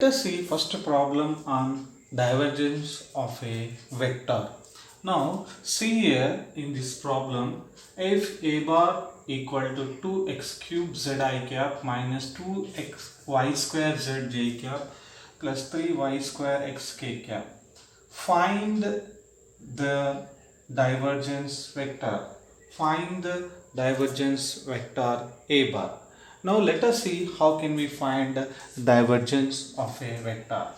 Let us see first problem on divergence of a vector. Now see here in this problem, if a bar equal to 2x cube zi cap minus 2xy square zj cap plus 3y square xk cap, find the divergence vector. Find the divergence vector a bar. Now let us see how can we find divergence of a vector.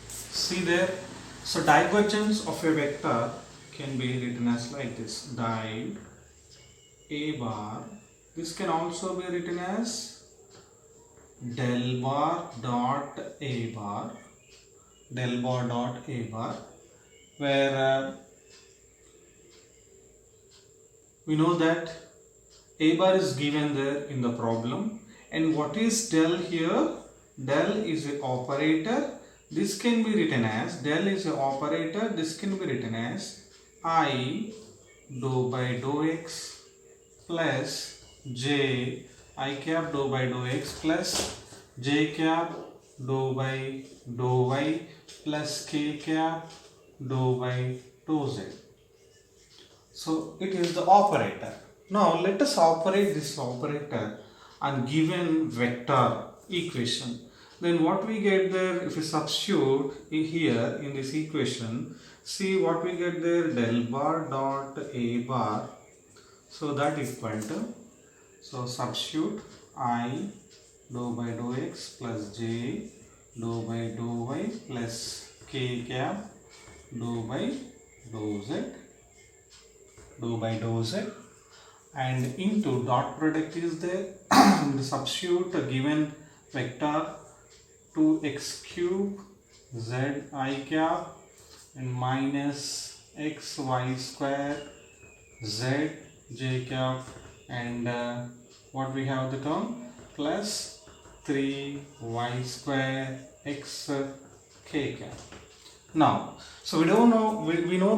See there, so divergence of a vector can be written as like this: div a bar. This can also be written as del bar dot a bar, del bar dot a bar, where we know that a bar is given there in the problem, and what is del here? Del is an operator. This can be written as, del is an operator, this can be written as I dou by dou x plus j I cap dou by dou x plus j cap dou by dou y plus k cap dou by dou z. So it is the operator. Now let us operate this operator on given vector equation. Then what we get there, if we substitute here in this equation, see what we get there, del bar dot a bar. So that is equal to, so substitute I dou by dou x plus j dou by dou y plus k cap dou by dou z, dou by dou z, and into dot product is there. Substitute a given vector 2x cube z I cap and minus xy square z j cap, and what we have the term plus 3y square x k cap. Now, so we don't know, we know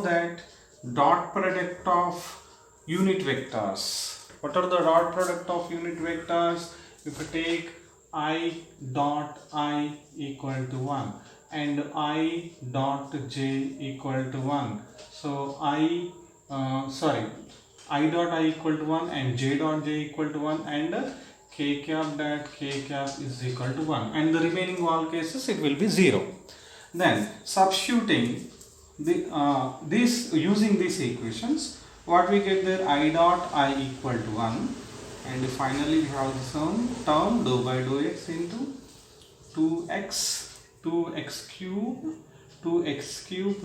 that dot product of unit vectors. What are the dot product of unit vectors? If you take I dot I equal to 1 and I dot j equal to 1. So I dot I equal to 1 and j dot j equal to 1, and k cap dot k cap is equal to 1, and the remaining all cases it will be 0. Then substituting this using these equations, what we get there, I dot I equal to 1, and finally we have the term dou by dou x into 2x cube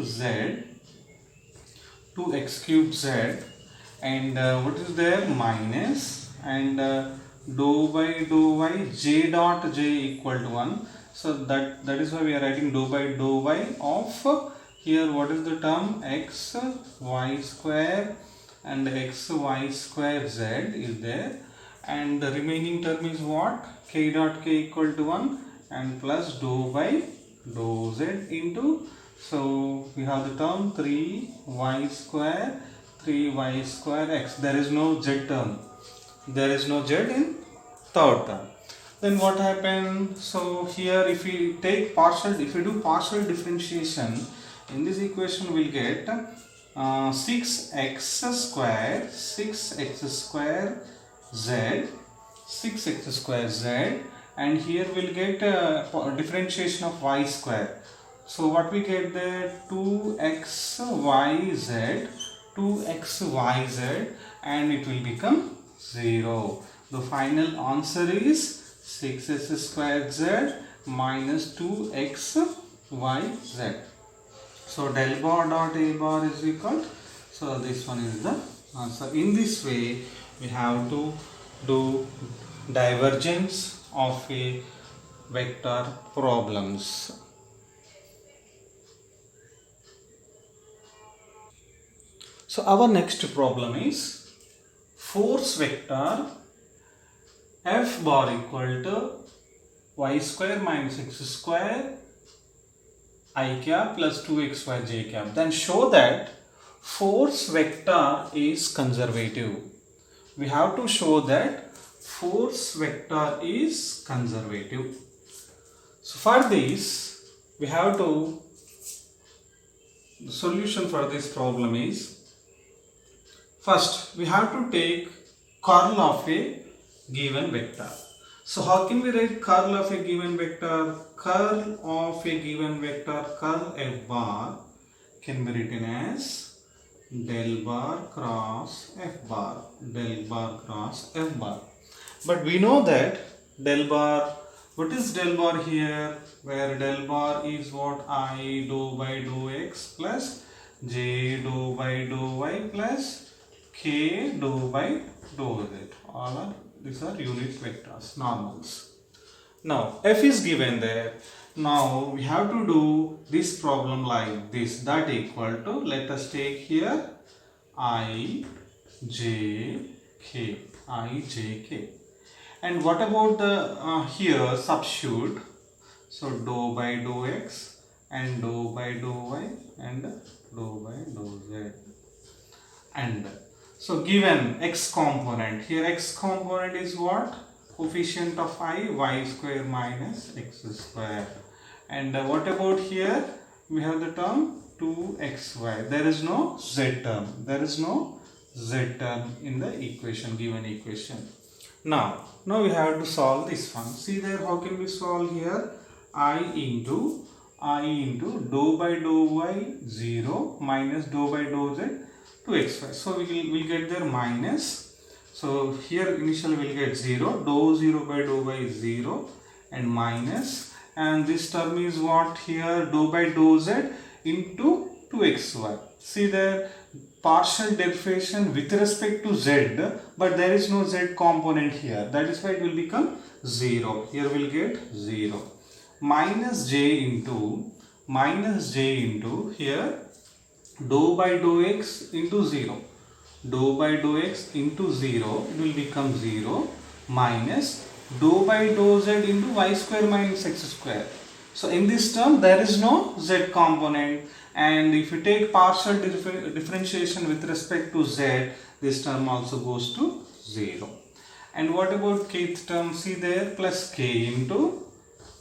z, 2x cube z, and what is there, minus, and dou by dou y j dot j equal to 1. So that is why we are writing dou by dou y of, here what is the term, x y square and xy square z is there, and the remaining term is what, k dot k equal to 1 and plus dou by dou z into, so we have the term 3y square x. There is no z term, there is no z in third term. Then what happened? So here if we take if we do partial differentiation in this equation, we'll get 6x square z, and here we'll get differentiation of y square. So what we get there, 2xyz, and it will become 0. The final answer is 6x squared z minus 2xyz. So del bar dot a bar is equal, so this one is the answer. In this way we have to do divergence of a vector problems. So our next problem is force vector F bar equal to y square minus x square I cap plus 2xy j cap. Then show that force vector is conservative. We have to show that force vector is conservative. So for this, we have to, the solution for this problem is, first we have to take curl of a given vector. So how can we write curl of a given vector? Curl of a given vector, curl f bar, can be written as del bar cross f bar, del bar cross f bar. But we know that del bar, what is del bar here? Where del bar is what? I dou by dou x plus j dou by dou y plus k dou by dou z. All are, these are unit vectors, normals. Now f is given there. Now we have to do this problem like this, that equal to, let us take here I j k, I j k. And what about the here substitute? So dou by dou x and dou by dou y and dou by dou z. And so given x component, here x component is what? Coefficient of I, y square minus x square. And what about here? We have the term 2xy. There is no z term. There is no z term in the equation, given equation. Now we have to solve this one. See there, how can we solve here? I into dou by dou y 0 minus dou by dou z 2xy. So we will get there minus. So here initially we will get 0. Dou 0 by dou y is 0 and minus. And this term is what here? Dou by dou z into 2xy. See there, partial derivation with respect to z, but there is no z component here. That is why it will become 0. Here we will get 0. Minus j into here dou by dou x into 0. Dou by dou x into 0, it will become 0 minus dou by dou z into y square minus x square. So in this term there is no z component, and if you take partial differentiation with respect to z, this term also goes to 0. And what about kth term? See there, plus k into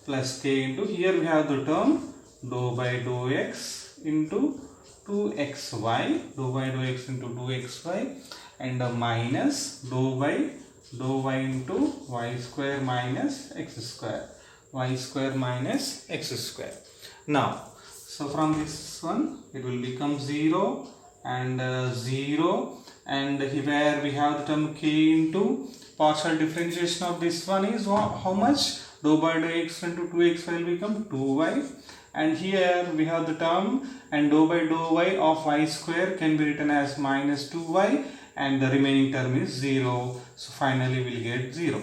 here we have the term dou by dou x into 2xy, dou by dou x into 2xy, and minus dou by dou y into y square minus x square, y square minus x square. Now, so from this one it will become 0 and 0, and here we have the term k into partial differentiation of this one is how much? Dou by dou x into 2xy will become 2y, and here we have the term, and dou by dou y of y square can be written as minus 2y, and the remaining term is 0. So finally we will get 0.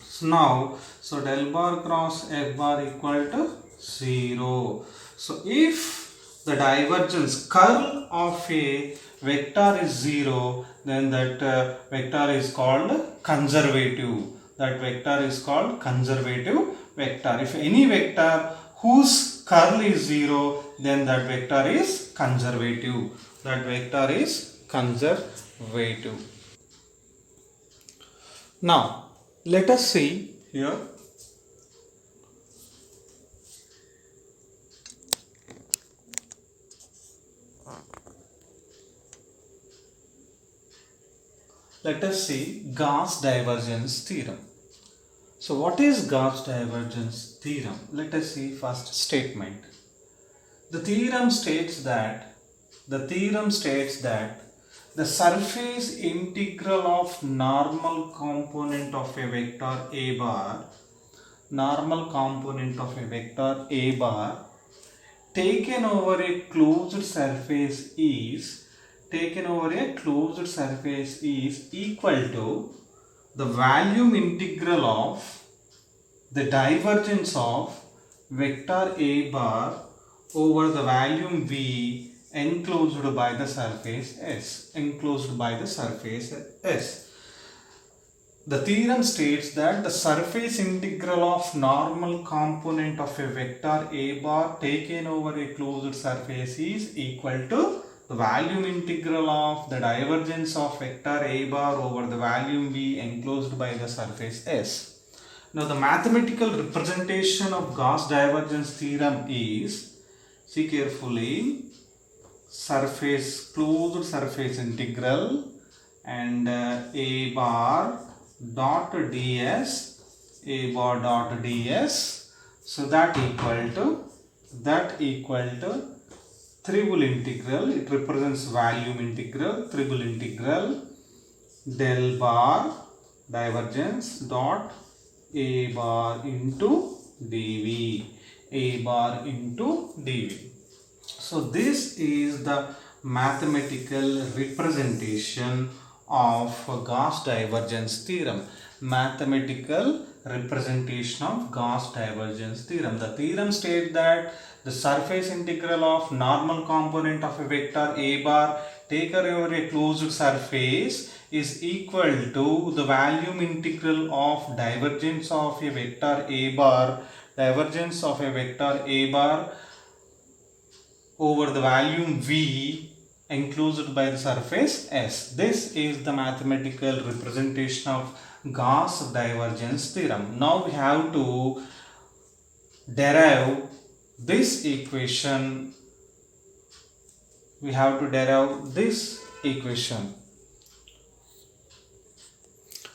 So now, so del bar cross f bar equal to 0. So if the divergence curl of a vector is 0, then that vector is called conservative. That vector is called conservative vector. If any vector whose curl is 0, then that vector is conservative. That vector is conservative. Now, let us see here. Let us see Gauss divergence theorem. So what is Gauss divergence theorem? Let us see first statement. The theorem states that the surface integral of normal component of a vector a bar, taken over a closed surface is equal to the volume integral of the divergence of vector a bar over the volume V enclosed by the surface S. The theorem states that the surface integral of normal component of a vector a bar taken over a closed surface is equal to the volume integral of the divergence of vector A bar over the volume V enclosed by the surface S. Now the mathematical representation of Gauss divergence theorem is, see carefully, closed surface integral and A bar dot ds, so that equal to triple integral, it represents volume integral, triple integral del bar divergence dot A bar into dV, A bar into dV. So this is the mathematical representation of Gauss divergence theorem. Mathematical representation of Gauss divergence theorem. The theorem states that the surface integral of normal component of a vector A bar taken over a closed surface is equal to the volume integral of divergence of a vector A bar, over the volume V enclosed by the surface S. This is the mathematical representation of Gauss divergence theorem. Now we have to derive this equation.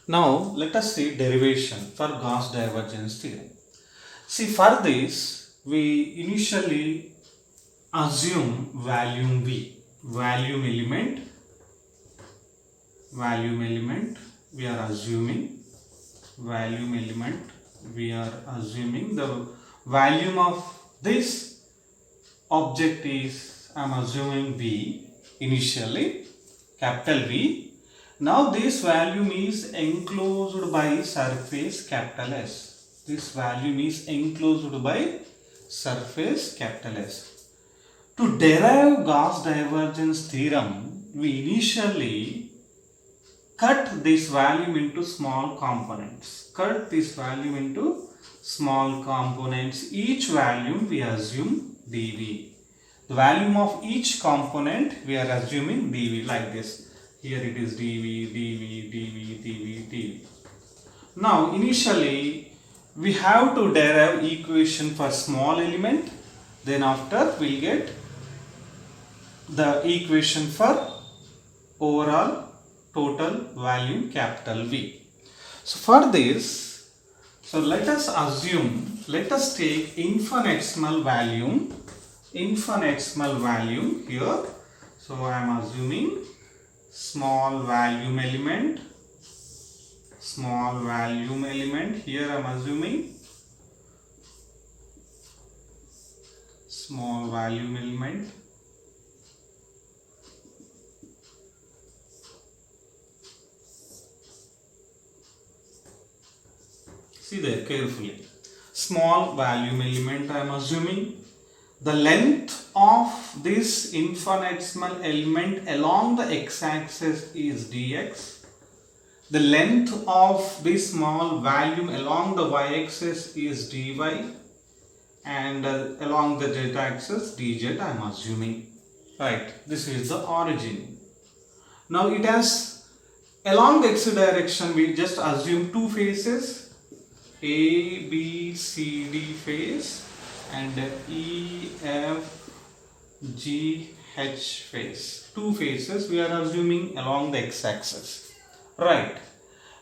Now let us see derivation for Gauss divergence theorem. See, for this we initially assume volume V, volume element we are assuming the volume of this object is, I am assuming V initially, capital V. Now this volume is enclosed by surface capital S. This volume is enclosed by surface capital S. To derive Gauss divergence theorem, we initially cut this volume into small components. Each volume we assume dV. The volume of each component we are assuming dV, like this. Here it is dV. Now initially we have to derive equation for small element. Then after we will get the equation for overall total volume capital V. So for this, let us take infinitesimal volume here. So I am assuming small volume element, here I am assuming small volume element. See there carefully. Small volume element I am assuming. The length of this infinitesimal element along the x-axis is dx. The length of this small volume along the y-axis is dy. And along the z-axis dz I am assuming. Right. This is the origin. Now it has, along the x direction we just assume two faces. A, B, C, D phase and E, F, G, H phase. Two phases we are assuming along the x-axis. Right.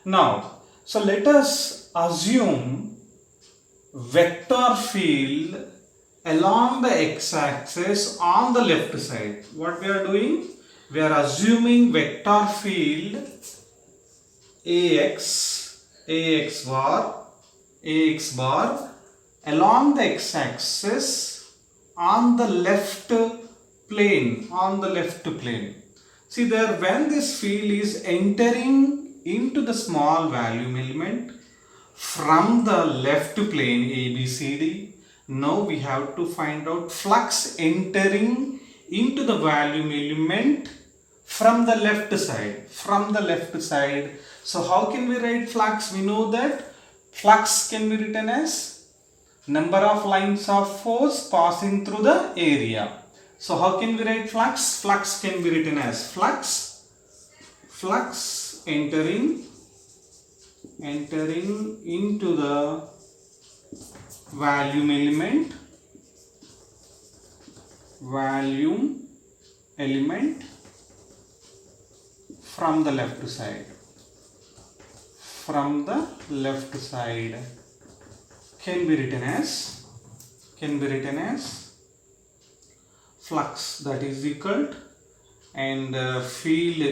Now, so let us assume vector field along the x-axis on the left side. What we are doing? We are assuming vector field AX bar along the x-axis on the left plane. See there, when this field is entering into the small volume element from the left plane ABCD, now we have to find out flux entering into the volume element from the left side. So how can we write flux? We know that flux can be written as number of lines of force passing through the area. So how can we write flux? Flux can be written as flux entering into the volume element from the left side. Can be written as flux, that is equal to, and field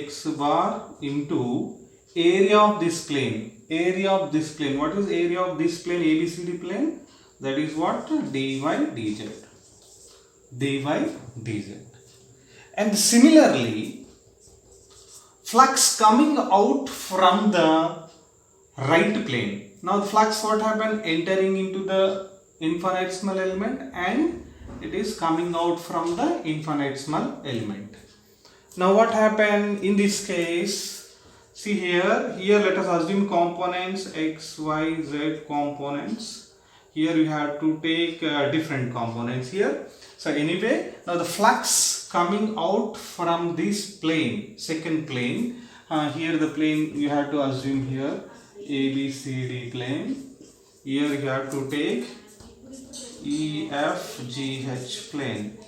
Ax bar into area of this plane. What is area of this plane? ABCD plane. That is what? dy dz. And similarly, flux coming out from the right plane. Now the flux, what happened? Entering into the infinitesimal element and it is coming out from the infinitesimal element. Now what happened in this case? See here let us assume components x, y, z components. Here you have to take different components here. So anyway, now the flux coming out from this plane, second plane, here the plane you have to assume here ABCD plane. Here you have to take EFGH plane.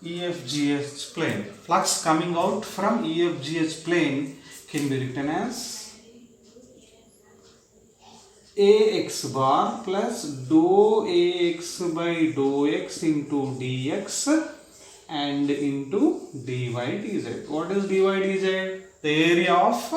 EFGH plane. Flux coming out from EFGH plane can be written as AX bar plus dou AX by dou X into dx and into dy dz. What is dy dz? The area of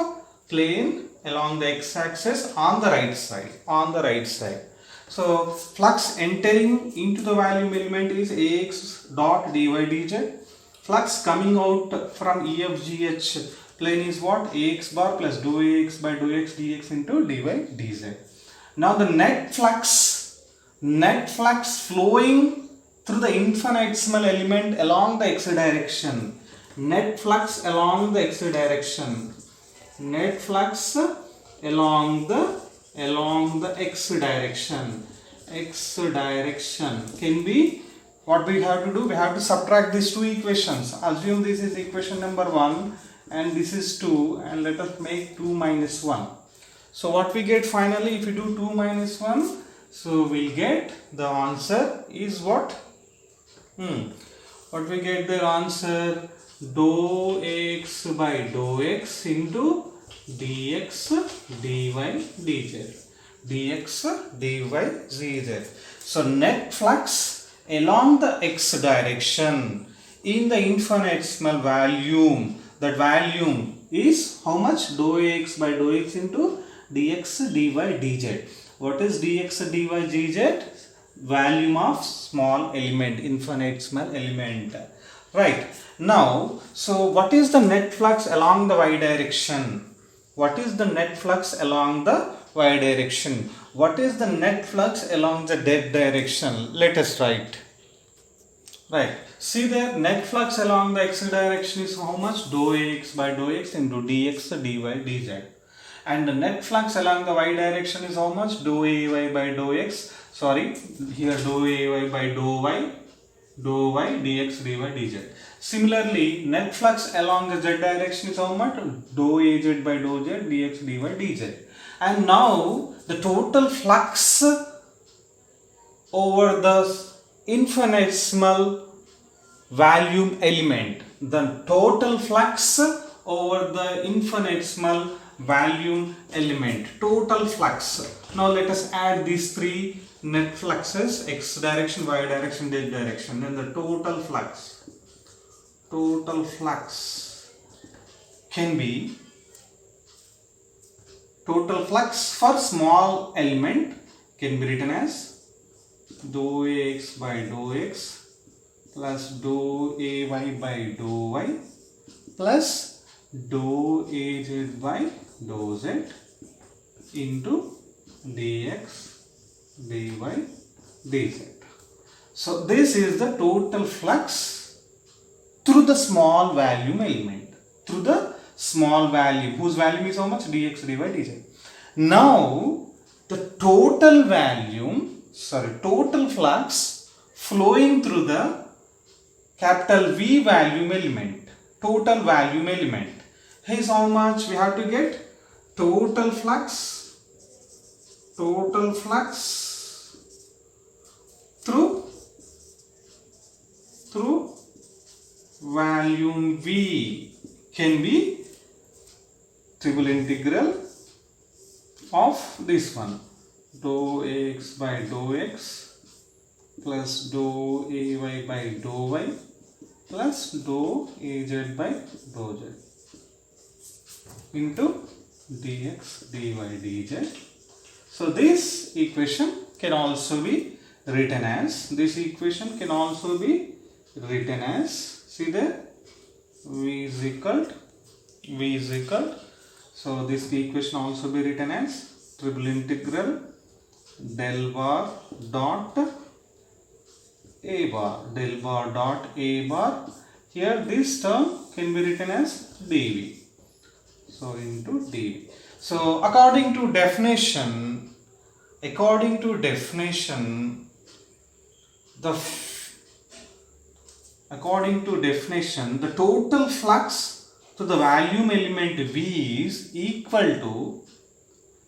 plane along the x-axis on the right side. So flux entering into the volume element is Ax dot dy dz. Flux coming out from EFGH plane is what? Ax bar plus dou Ax by dou X dx into dy dz. Now the net flux flowing through the infinitesimal element along the x direction. Net flux along the x direction. Net flux along the x direction. X direction can be, what we have to do? We have to subtract these two equations. Assume this is equation number 1 and this is 2, and let us make 2 minus 1. So what we get finally if we do 2 minus 1? So we'll get the answer is what? What we get the answer? Dou Ax by dou X into dx dy dz. So net flux along the x direction in the infinitesimal volume. That volume is how much? Dou Ax by dou X into dx dy dz. What is dx dy dz? Volume of small element, infinitesimal element. Right. Now, so what is the net flux along the y direction? What is the net flux along the y direction? What is the net flux along the z direction? Let us write. Right. See there, net flux along the x direction is how much? Dou Ax by dou X into dx dy dz. And the net flux along the y direction is how much? Dou Ay by dou X. Sorry, here dou Ay by dou y dx dy dz. Similarly, net flux along the z direction is how much? Dou Az by dou z dx dy dz. And now the total flux over the infinitesimal volume element. The total flux over the infinitesimal volume element. Total flux. Now let us add these three net fluxes, x direction, y direction, z direction, and the total flux can be, total flux for small element can be written as dou Ax by dou X plus dou Ay by dou y plus dou Az by dou z into dx dy dz. So this is the total flux through the small volume element, through the small volume whose volume is how much? Dx dy dz. Now the total flux flowing through the capital V volume element, total volume element. Here's how much we have to get. Total flux through volume V can be triple integral of this one, dou Ax by dou x plus dou Ay by dou y plus dou Az by dou z into dx dy dz. So this equation can also be written as, see there, V is equal, so this equation also be written as triple integral del bar dot a bar, here this term can be written as dv, so into dv. So according to definition, the total flux to the volume element V is equal to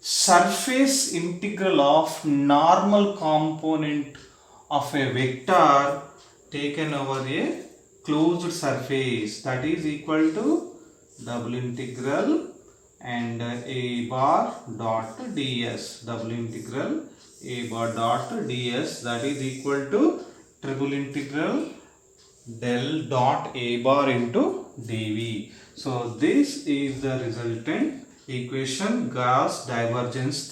surface integral of normal component of a vector taken over a closed surface, that is equal to double integral and a bar dot ds, that is equal to triple integral del dot a bar into dv. So this is the resultant equation, Gauss divergence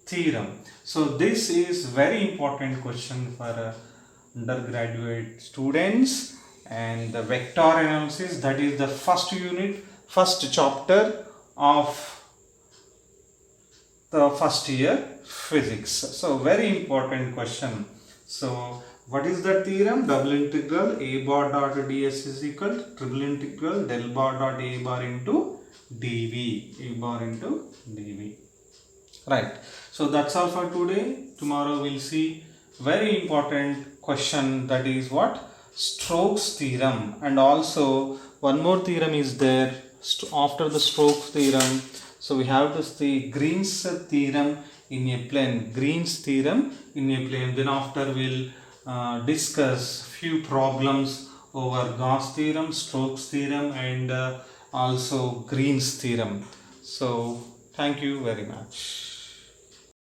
theorem. So this is very important question for undergraduate students, and the vector analysis, that is the first unit, first chapter of the first year physics. So very important question. So what is the theorem? Double integral a bar dot ds is equal to triple integral del bar dot a bar into dv, right. So that's all for today. Tomorrow we'll see very important question, that is what? Stokes theorem. And also one more theorem is there after the Stokes theorem. So we have to see Green's theorem in a plane, then after we'll discuss few problems over Gauss theorem, Stokes theorem, and also Green's theorem. So thank you very much.